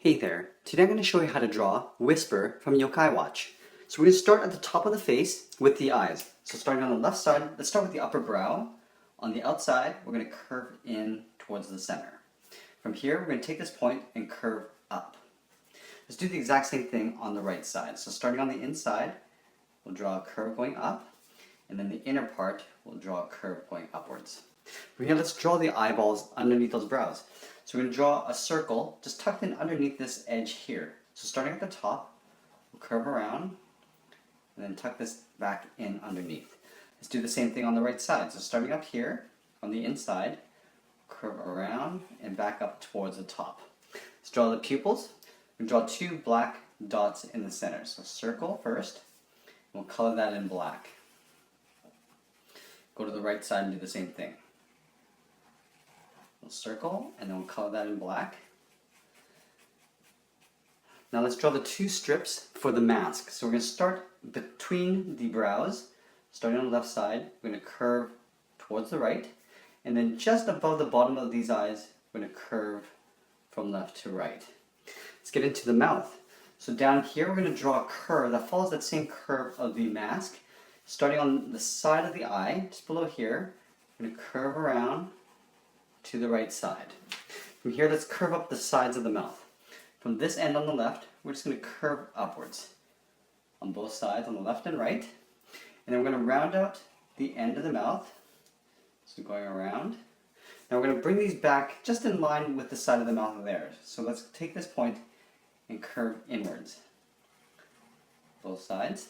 Hey there, today I'm going to show you how to draw Whisper from Yokai Watch. So we're going to start at the top of the face with the eyes. So starting on the left side, let's start with the upper brow. On the outside, we're going to curve in towards the center. From here, we're going to take this point and curve up. Let's do the exact same thing on the right side. So starting on the inside, we'll draw a curve going up, and then the inner part, we'll draw a curve going upwards. From here, let's draw the eyeballs underneath those brows. So we're going to draw a circle just tucked in underneath this edge here. So starting at the top, we'll curve around and then tuck this back in underneath. Let's do the same thing on the right side. So starting up here on the inside, curve around and back up towards the top. Let's draw the pupils. We draw two black dots in the center. So circle first, we'll color that in black. Go to the right side and do the same thing. We'll circle and then we'll color that in black. Now let's draw the two strips for the mask. So we're going to start between the brows. Starting on the left side, we're going to curve towards the right. And then just above the bottom of these eyes, we're going to curve from left to right. Let's get into the mouth. So down here, we're going to draw a curve that follows that same curve of the mask. Starting on the side of the eye, just below here, we're going to curve around to the right side. From here, let's curve up the sides of the mouth. From this end on the left, we're just going to curve upwards on both sides, on the left and right. And then we're going to round out the end of the mouth. So going around. Now we're going to bring these back just in line with the side of the mouth there. So let's take this point and curve inwards. Both sides.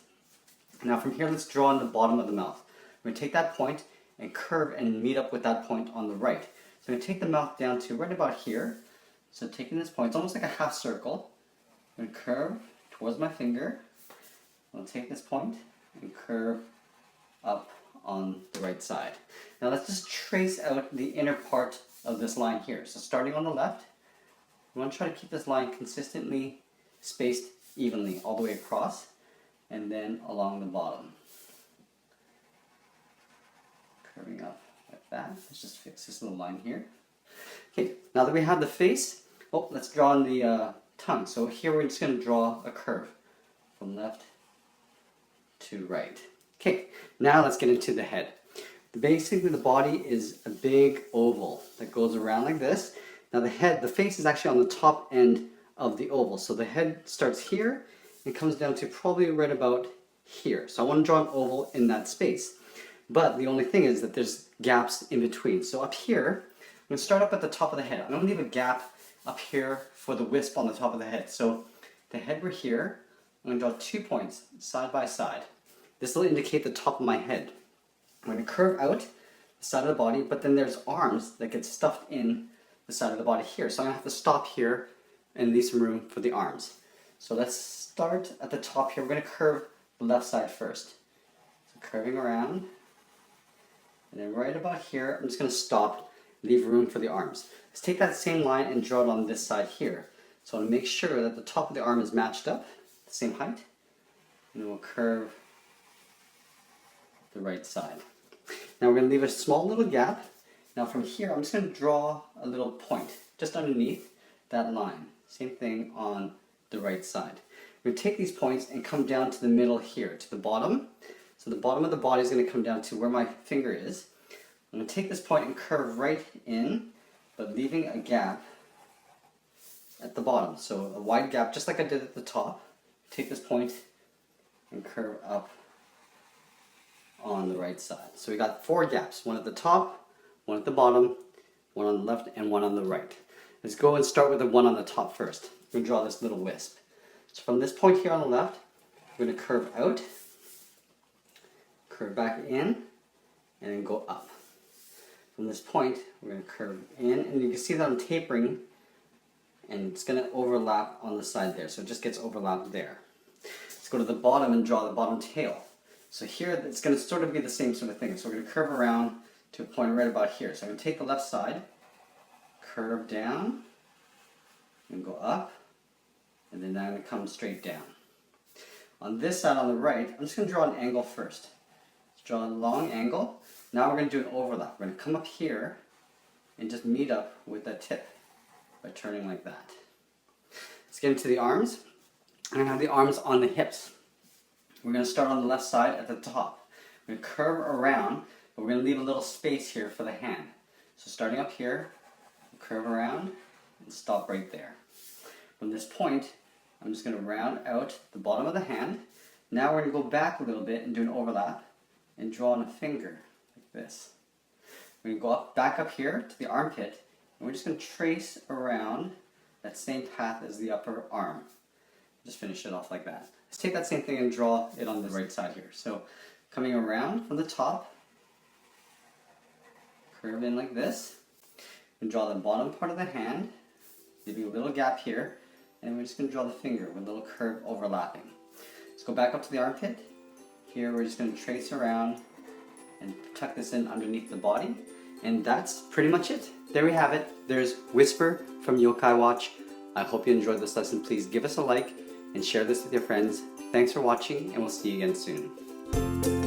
Now from here, let's draw on the bottom of the mouth. We're going to take that point and curve and meet up with that point on the right. So I'm going to take the mouth down to right about here. So taking this point, it's almost like a half circle. I'm going to curve towards my finger. I'll take this point and curve up on the right side. Now let's just trace out the inner part of this line here. So starting on the left, we want to try to keep this line consistently spaced evenly all the way across and then along the bottom. Curving up like that. Let's just fix this little line here. Okay, now that we have the face, let's draw on the tongue. So here we're just going to draw a curve from left to right. Okay, now let's get into the head. Basically the body is a big oval that goes around like this. Now the face is actually on the top end of the oval. So the head starts here and comes down to probably right about here. So I want to draw an oval in that space. But the only thing is that there's gaps in between. So up here, I'm going to start up at the top of the head. I'm going to leave a gap up here for the wisp on the top of the head. So the head we're here, I'm going to draw 2 points side by side. This will indicate the top of my head. I'm going to curve out the side of the body, but then there's arms that get stuffed in the side of the body here. So I'm going to have to stop here and leave some room for the arms. So let's start at the top here. We're going to curve the left side first. So curving around. And then right about here, I'm just going to stop, leave room for the arms. Let's take that same line and draw it on this side here. So I want to make sure that the top of the arm is matched up, the same height. And then we'll curve the right side. Now we're going to leave a small little gap. Now from here, I'm just going to draw a little point just underneath that line. Same thing on the right side. We're going to take these points and come down to the middle here, to the bottom. So the bottom of the body is going to come down to where my finger is. I'm going to take this point and curve right in, but leaving a gap at the bottom. So a wide gap, just like I did at the top. Take this point and curve up on the right side. So we got 4 gaps, one at the top, one at the bottom, one on the left, and one on the right. Let's go and start with the one on the top first. We're going to draw this little wisp. So from this point here on the left, we're going to curve out, curve back in, and then go up. From this point, we're going to curve in, and you can see that I'm tapering, and it's going to overlap on the side there, so it just gets overlapped there. Let's go to the bottom and draw the bottom tail. So here, it's going to sort of be the same sort of thing. So we're going to curve around to a point right about here. So I'm going to take the left side, curve down, and go up, and then I'm going to come straight down. On this side on the right, I'm just going to draw an angle first. Let's draw a long angle. Now we're going to do an overlap. We're going to come up here and just meet up with that tip by turning like that. Let's get into the arms. I'm going to have the arms on the hips. We're going to start on the left side at the top. We're going to curve around, but we're going to leave a little space here for the hand. So starting up here, curve around and stop right there. From this point, I'm just going to round out the bottom of the hand. Now we're going to go back a little bit and do an overlap and draw on a finger like this. We're going to go back up here to the armpit, and we're just going to trace around that same path as the upper arm. Just finish it off like that. Let's take that same thing and draw it on the right side here. So coming around from the top, curve in like this, and draw the bottom part of the hand, leaving a little gap here, and we're just going to draw the finger with a little curve overlapping. Let's go back up to the armpit. Here we're just going to trace around and tuck this in underneath the body. And that's pretty much it. There we have it. There's Whisper from Yokai Watch. I hope you enjoyed this lesson. Please give us a like and share this with your friends. Thanks for watching, and we'll see you again soon.